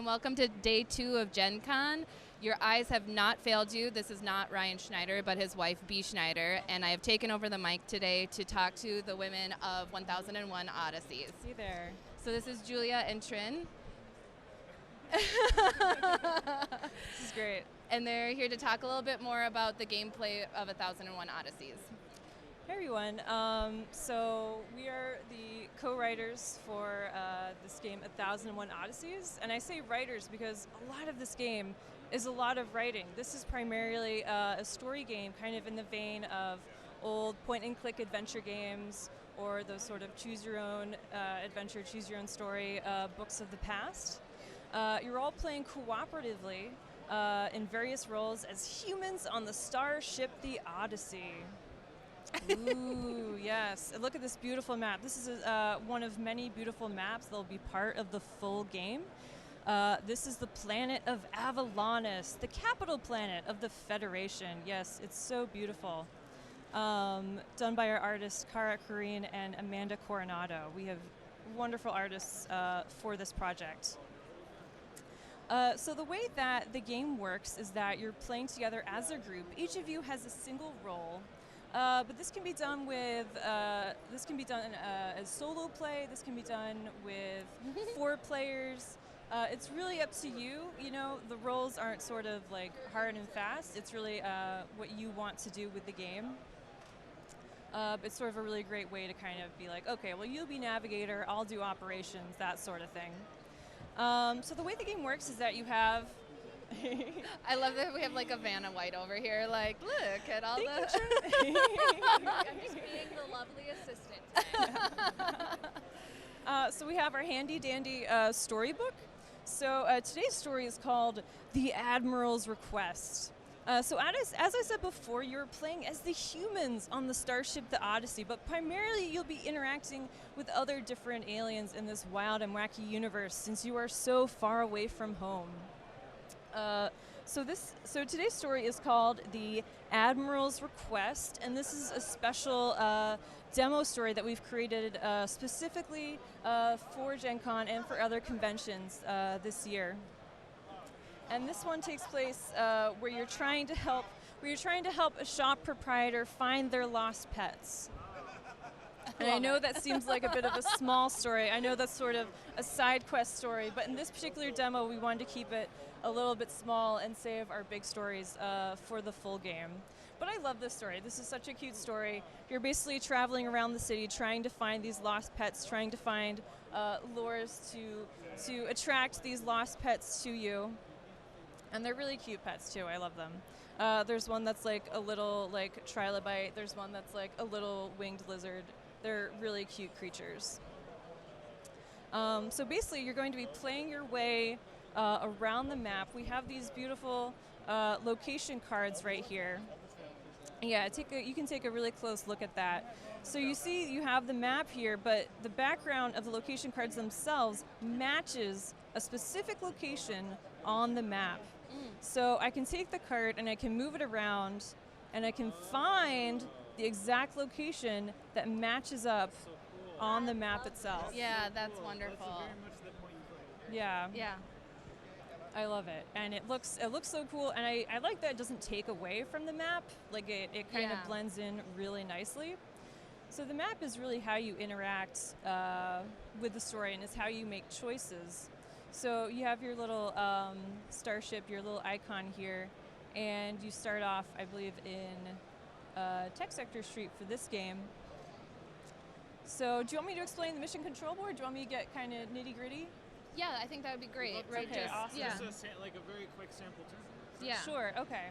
and welcome to day 2 of Gen Con. Your eyes have not failed you. This is not Ryan Schneider, but his wife, B. Schneider, and I have taken over the mic today to talk to the women of 1001 Odysseys. See there. So this is Julia and Trin. This is great. And they're here to talk a little bit more about the gameplay of 1001 Odysseys. Hey everyone. So we are the co-writers for this game 1001 Odysseys, and I say writers because a lot of this game is a lot of writing. This is primarily a story game, kind of in the vein of old point-and-click adventure games or those sort of choose-your-own adventure, choose-your-own-story books of the past. You're all playing cooperatively in various roles as humans on the starship the Odyssey. Ooh, yes. Look at this beautiful map. This is one of many beautiful maps that will be part of the full game. This is the planet of Avalonus, the capital planet of the Federation. Yes, it's so beautiful. Done by our artists, Cara Corrine and Amanda Coronado. We have wonderful artists for this project. So the way that the game works is that you're playing together as a group. Each of you has a single role. But this can be done with, as solo play. This can be done with 4 players. It's really up to you. You know, the roles aren't sort of like hard and fast. It's really what you want to do with the game. It's sort of a really great way to kind of be like, okay, well, you'll be navigator, I'll do operations, that sort of thing. So the way the game works is that you have I love that we have like a Vanna White over here, like, look at all the... I'm just being the lovely assistant today. So we have our handy dandy storybook. So today's story is called The Admiral's Request. So as I said before, you're playing as the humans on the starship the Odyssey, but primarily you'll be interacting with other different aliens in this wild and wacky universe since you are so far away from home. So today's story is called The Admiral's Request, and this is a special demo story that we've created specifically for Gen Con and for other conventions this year. And this one takes place where you're trying to help a shop proprietor find their lost pets. And I know that seems like a bit of a small story. I know that's sort of a side quest story, but in this particular demo, we wanted to keep it a little bit small and save our big stories for the full game. But I love this story. This is such a cute story. You're basically traveling around the city trying to find these lost pets, trying to find lures to attract these lost pets to you. And they're really cute pets too. I love them. There's one that's like a little like trilobite. There's one that's like a little winged lizard. They're really cute creatures. So basically, you're going to be playing your way around the map. We have these beautiful location cards right here. Yeah, you can take a really close look at that. So you see you have the map here, but the background of the location cards themselves matches a specific location on the map. So I can take the card and I can move it around and I can find the exact location that matches up on the map itself. Yeah, that's wonderful. Yeah. Yeah. I love it. And it looks so cool, and I like that it doesn't take away from the map. Like it kind of blends in really nicely. So the map is really how you interact with the story, and it's how you make choices. So you have your little starship, your little icon here, and you start off, I believe, in Tech Sector Street for this game. So do you want me to explain the mission control board? Do you want me to get kind of nitty gritty? Yeah, I think that would be great. Right, okay, awesome. Yeah. Just like a very quick sample turn. Yeah. Sure. Okay.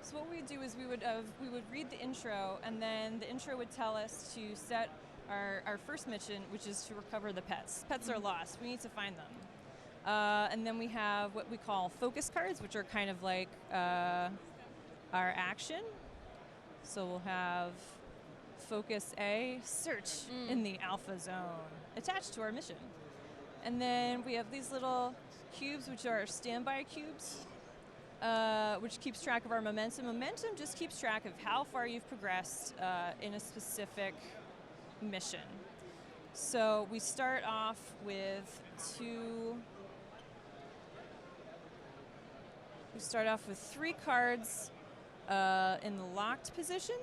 So what we would do is we would read the intro, and then the intro would tell us to set our first mission, which is to recover the pets. Pets are lost. We need to find them. And then we have what we call focus cards, which are kind of like our action. So we'll have Focus A, search in the Alpha Zone, attached to our mission. And then we have these little cubes, which are standby cubes, which keeps track of our momentum. Momentum just keeps track of how far you've progressed in a specific mission. So we start off with 2 We start off with 3 cards in the locked position.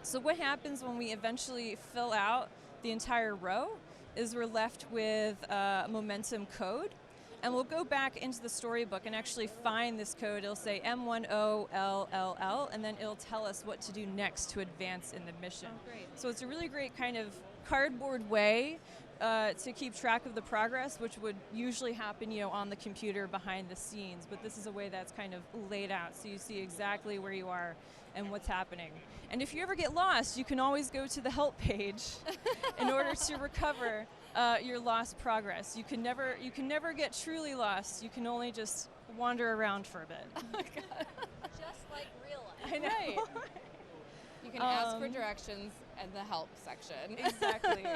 So what happens when we eventually fill out the entire row is we're left with a momentum code. And we'll go back into the storybook and actually find this code. It'll say M10LLL, and then it'll tell us what to do next to advance in the mission. Oh, great. So it's a really great kind of cardboard way to keep track of the progress, which would usually happen, on the computer behind the scenes. But this is a way that's kind of laid out, so you see exactly where you are and what's happening. And if you ever get lost, you can always go to the help page in order to recover your lost progress. You can never get truly lost. You can only just wander around for a bit. Oh my God. Just like real life. I know. Right. You can ask for directions in the help section. Exactly.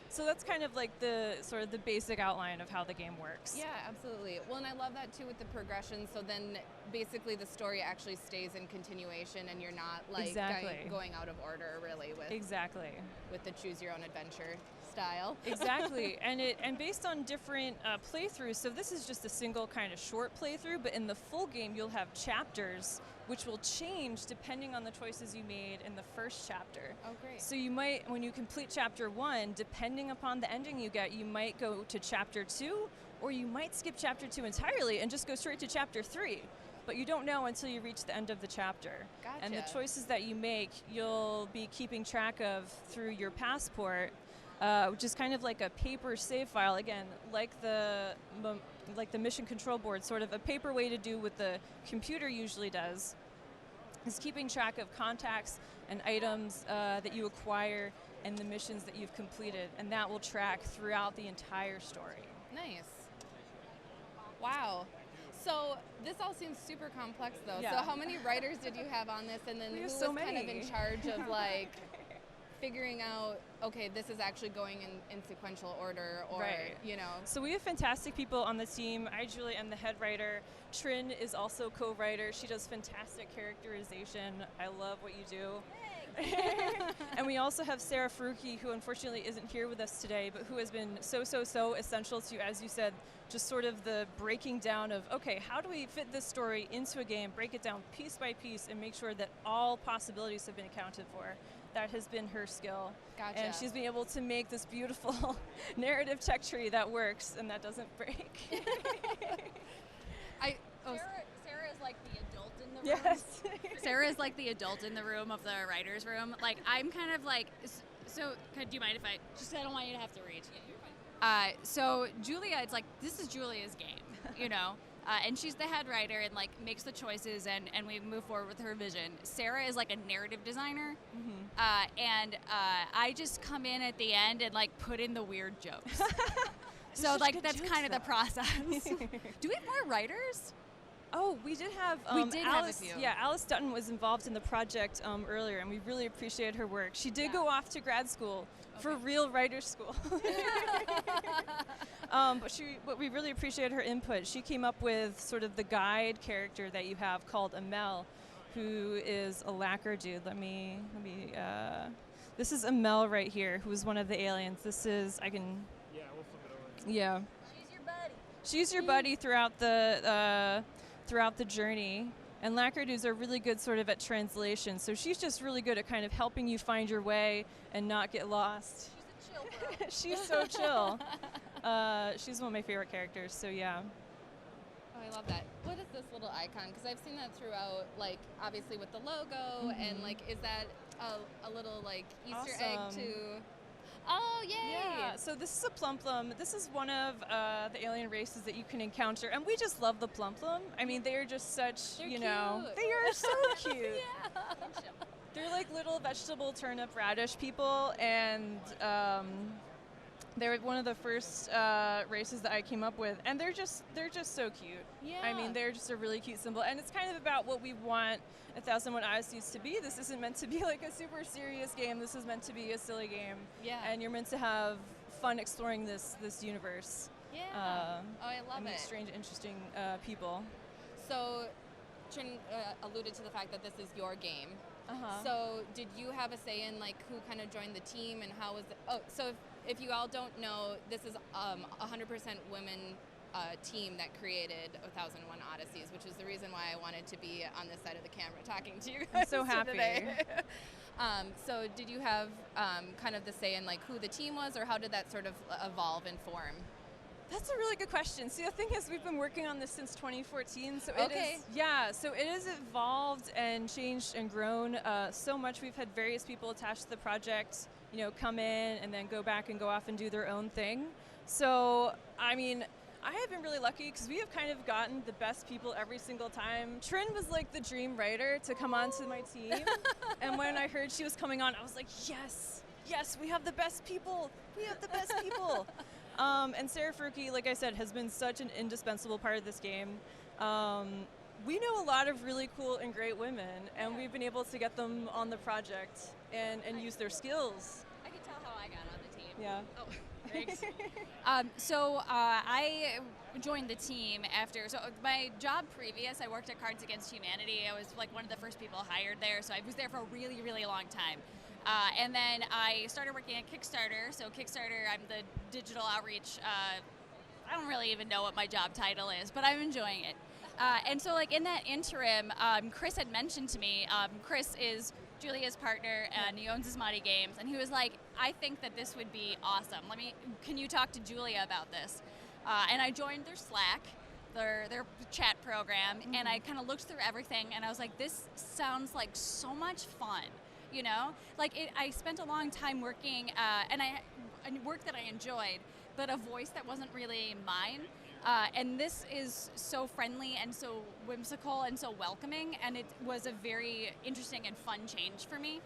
So that's kind of like the sort of the basic outline of how the game works. Yeah, absolutely. Well, and I love that too with the progression. So then basically the story actually stays in continuation and you're not like going out of order really with the choose your own adventure style. Exactly. And based on different playthroughs, so this is just a single kind of short playthrough, but in the full game you'll have chapters which will change depending on the choices you made in the first chapter. Oh, great. So you might, when you complete chapter 1, depending upon the ending you get, you might go to chapter 2, or you might skip chapter 2 entirely and just go straight to chapter 3. But you don't know until you reach the end of the chapter. Gotcha. And the choices that you make, you'll be keeping track of through your passport, which is kind of like a paper save file. Again, like the mission control board, sort of a paper way to do what the computer usually does, is keeping track of contacts and items that you acquire and the missions that you've completed, and that will track throughout the entire story. Nice. Wow. So this all seems super complex though. Yeah. So how many writers did you have on this, and then who was kind of in charge of like figuring out, okay, this is actually going in sequential order, or, So we have fantastic people on the team. I, Julia, am the head writer. Trin is also co-writer. She does fantastic characterization. I love what you do. And we also have Sarah Faruqi, who unfortunately isn't here with us today, but who has been so essential to, as you said, just sort of the breaking down of, okay, how do we fit this story into a game, break it down piece by piece, and make sure that all possibilities have been accounted for. That has been her skill. Gotcha. And she's been able to make this beautiful narrative tech tree that works and that doesn't break. Sarah is like the adult in the room. Yes. Sarah is like the adult in the room of the writer's room. Like, I'm kind of like, so, do you mind if I don't want you to have to read. Yeah, you're fine. So Julia, it's like, this is Julia's game, and she's the head writer and like makes the choices and we move forward with her vision. Sarah is like a narrative designer, and I just come in at the end and like put in the weird jokes. So like that's kind of the process. Do we have more writers? Oh, we did have Alice, have a few. Yeah, Alice Dutton was involved in the project earlier, and we really appreciated her work. She did go off to grad school for real writer school. But we really appreciated her input. She came up with sort of the guide character that you have called Amel, who is a lacquer dude. This is Amel right here, who is one of the aliens. This is, Yeah, we'll flip it over. Yeah. She's your buddy. She's your buddy throughout the journey. And lacquer dudes are really good sort of at translation. So she's just really good at kind of helping you find your way and not get lost. She's a chill bro. She's so chill. She's one of my favorite characters, so yeah. Oh, I love that. What is this little icon? Because I've seen that throughout, like, obviously with the logo, and, like, is that a little, like, Easter egg Awesome. to... Oh, yay! Yeah, so this is a plum-plum. This is one of the alien races that you can encounter, and we just love the plum-plum. I mean, they are just such, They're you know... cute. They are so cute. Yeah. They're like little vegetable turnip radish people, and they're one of the first races that I came up with, and they're just so cute. Yeah. I mean, they're just a really cute symbol, and it's kind of about what we want 1001 Odysseys to be. This isn't meant to be like a super serious game. This is meant to be a silly game. Yeah. And you're meant to have fun exploring this universe. Yeah. Oh, I love and meet it. strange, interesting people. So, Trin alluded to the fact that this is your game. Uh-huh. So, did you have a say in, like, who kind of joined the team and how was it? Oh, so if you all don't know, this is 100% women team that created 1001 Odysseys, which is the reason why I wanted to be on this side of the camera talking to you guys. I'm so happy. Today. So did you have kind of the say in like who the team was, or how did that sort of evolve and form? That's a really good question. See, the thing is, we've been working on this since 2014, so so it has evolved and changed and grown so much. We've had various people attached to the project, you know, come in and then go back and go off and do their own thing. So, I mean, I have been really lucky because we have kind of gotten the best people every single time. Trin was like the dream writer to come onto my team, and when I heard she was coming on, I was like, yes, we have the best people. We have the best people. And Sarah Furkey, like I said, has been such an indispensable part of this game. We know a lot of really cool and great women, and we've been able to get them on the project and use their skills. I can tell how I got on the team. Yeah. Oh, thanks. I joined the team after, so my job previous, I worked at Cards Against Humanity. I was like one of the first people hired there, so I was there for a really, really long time. And then I started working at Kickstarter. So Kickstarter, I'm the digital outreach. I don't really even know what my job title is, but I'm enjoying it. And so like in that interim, Chris had mentioned to me, Chris is Julia's partner and he owns Asmadi Games. And he was like, I think that this would be awesome. Can you talk to Julia about this? And I joined their Slack, their chat program, and I kind of looked through everything and I was like, this sounds like so much fun. You know, I spent a long time working, and work that I enjoyed, but a voice that wasn't really mine. And this is so friendly and so whimsical and so welcoming, and it was a very interesting and fun change for me.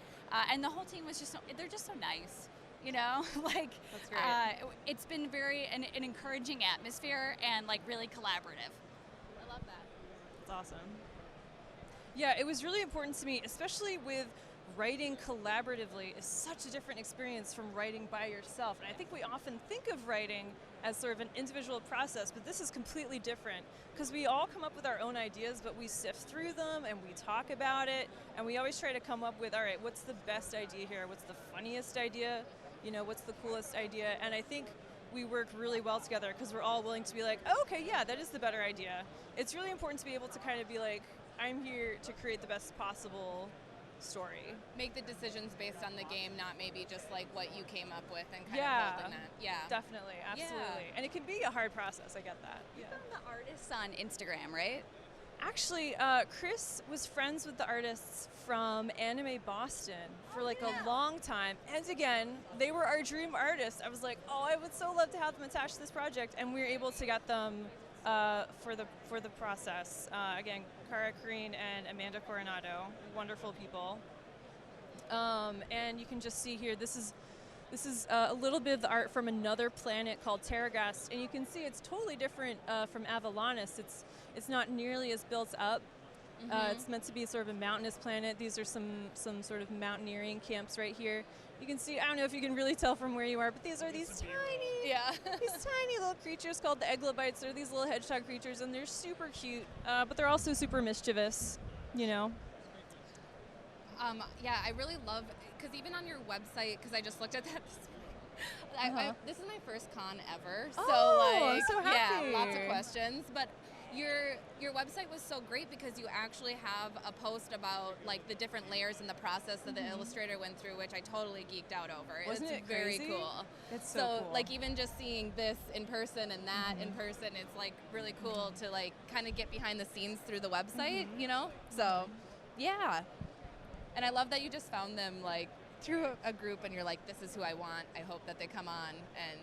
And the whole team was they're just so nice, you know? Like, that's great. It's been an encouraging atmosphere and like really collaborative. I love that. That's awesome. Yeah, it was really important to me, especially with writing collaboratively is such a different experience from writing by yourself. And I think we often think of writing as sort of an individual process, but this is completely different because we all come up with our own ideas, but we sift through them and we talk about it, and we always try to come up with, all right, what's the best idea here? What's the funniest idea? You know, what's the coolest idea? And I think we work really well together because we're all willing to be like, oh, okay, yeah, that is the better idea. It's really important to be able to kind of be like, I'm here to create the best possible story. Make the decisions based on the game, not maybe just like what you came up with and kind of holding that. Yeah, definitely, absolutely. And it can be a hard process, I get that. You found the artists on Instagram, right? Actually, Chris was friends with the artists from Anime Boston for like a long time. And again, they were our dream artists. I was like, oh, I would so love to have them attached to this project. And we were able to get them for the process. Again, Cara Green and Amanda Coronado, wonderful people. And you can just see here, this is a little bit of the art from another planet called Terragast, and you can see it's totally different from Avalanus. It's not nearly as built up. It's meant to be sort of a mountainous planet. These are some sort of mountaineering camps right here. You can see, I don't know if you can really tell from where you are, but these are these tiny little creatures called the eglobites. They're these little hedgehog creatures, and they're super cute, but they're also super mischievous, you know. Yeah, I really love, because even on your website, because I just looked at that this is my first con ever, so I'm so happy. Yeah, lots of questions, but your website was so great because you actually have a post about like the different layers in the process that the illustrator went through, which I totally geeked out over. Wasn't it very crazy? cool. It's so cool. Like even just seeing this in person and that in person, it's like really cool to like kind of get behind the scenes through the website, you know? So yeah. And I love that you just found them like through a group and you're like, this is who I want. I hope that they come on. And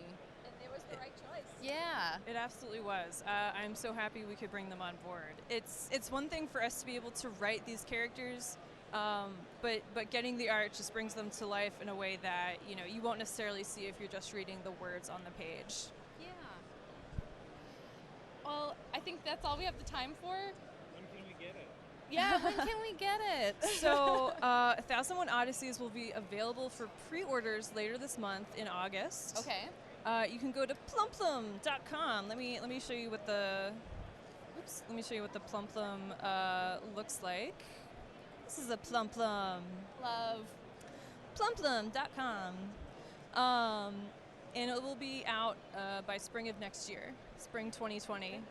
it was the right choice. Yeah. It absolutely was. I'm so happy we could bring them on board. It's one thing for us to be able to write these characters, but getting the art just brings them to life in a way that, you know, you won't necessarily see if you're just reading the words on the page. Yeah. Well, I think that's all we have the time for. When can we get it? Yeah, when can we get it? So 1001 Odysseys will be available for pre-orders later this month in August. Okay. You can go to plumplum.com. Let me show you what the plumplum looks like. This is a plumplum. Love. Plumplum.com. And it will be out by spring of next year. spring 2020.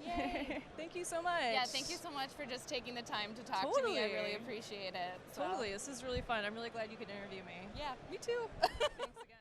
Yay. Thank you so much. Yeah, thank you so much for just taking the time to talk to me. I really appreciate it. Totally. This is really fun. I'm really glad you could interview me. Yeah, me too. Thanks again.